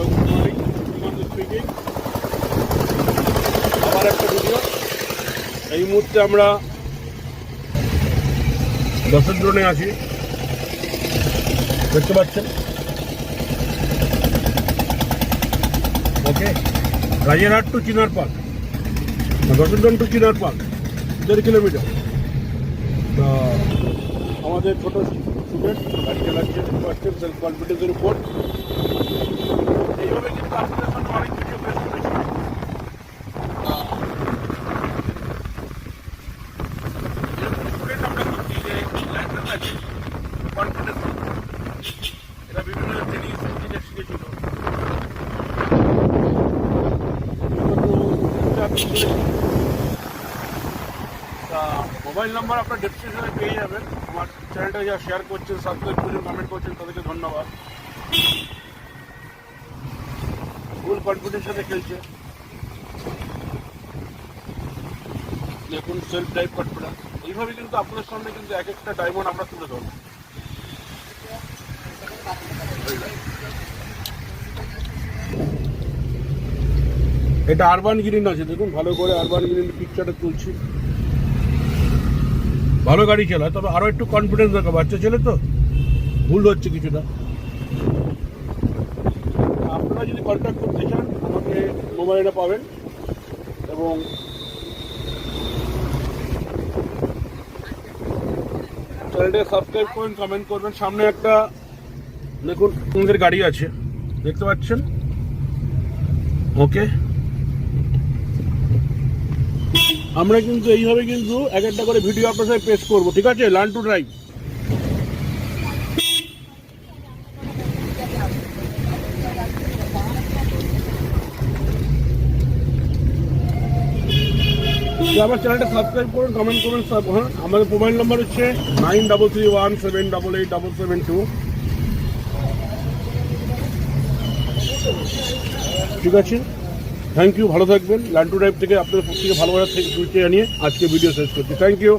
Hello good morning, speaking. আবার একটা video. এই মুহূর্তে আমরা দশের ড্রোনে আছি, দেখতে পাচ্ছেন। ওকে, রাজারহাট টু চিনার পার্ক, দশের টু চিনার পার্ক 1.5 কিলোমিটার। তা আমাদের ছোট স্টুডেন্ট গাড়ি চালাচ্ছে, দেখতে পাচ্ছেন, সেলফ কনফিডেন্সের উপর। এইভাবে কিন্তু আপনাদের সামনে অনেক ভিডিও পেশ করেছি। এরা বিভিন্ন ট্রেনিং শিখেছিল। তা মোবাইল নাম্বার আপনার ডেসক্রিপশনে পেয়ে যাবেন। আমার চ্যানেলটা যা শেয়ার করছেন, সাবস্ক্রাইব করছেন, কমেন্ট করছেন, তাদেরকে ধন্যবাদ। ফুল কনফিডেন্স সাথে খেলছে, দেখুন, সেলফ ড্রাইভ কনফিডেন্স। এইভাবে কিন্তু আপনাদের সামনে কিন্তু এক একটা ডায়মন্ড আমরা তুলে ধরবো। এটা আরবান গ্রিন আছে, দেখুন ভালো করে আরবান গ্রিন পিকচারটা তুলছি। ভালো গাড়ি চালায়, তবে আরো একটু কনফিডেন্স দরকার। বাচ্চা ছেলে তো ভুল হচ্ছে কিছুটা। আপনারা যদি কন্ট্যাক্ট করতে চান, আমাকে মোবাইলে পাবেন এবং চ্যানেলটা সাবস্ক্রাইব করবেন, কমেন্ট করবেন। সামনে একটা দেখুন আমাদের গাড়ি আছে, দেখতে পাচ্ছেন। ওকে, আমরা কিন্তু এইভাবে কিন্তু এক একটা করে ভিডিও আপনার সাথে পেশ করবো, ঠিক আছে? Learn to drive. আমার চ্যানেলটা সাবস্ক্রাইব করুন, কমেন্ট করুন সব। হ্যাঁ, আমাদের মোবাইল নাম্বার হচ্ছে 9331787772। ঠিক আছে, থ্যাংক ইউ, ভালো থাকবেন। লার্ন টু ড্রাইভ থেকে আপনাদের প্রত্যেকে ভালোবাসা থেকে জানিয়ে আজকে ভিডিও শেষ করছি। Thank you.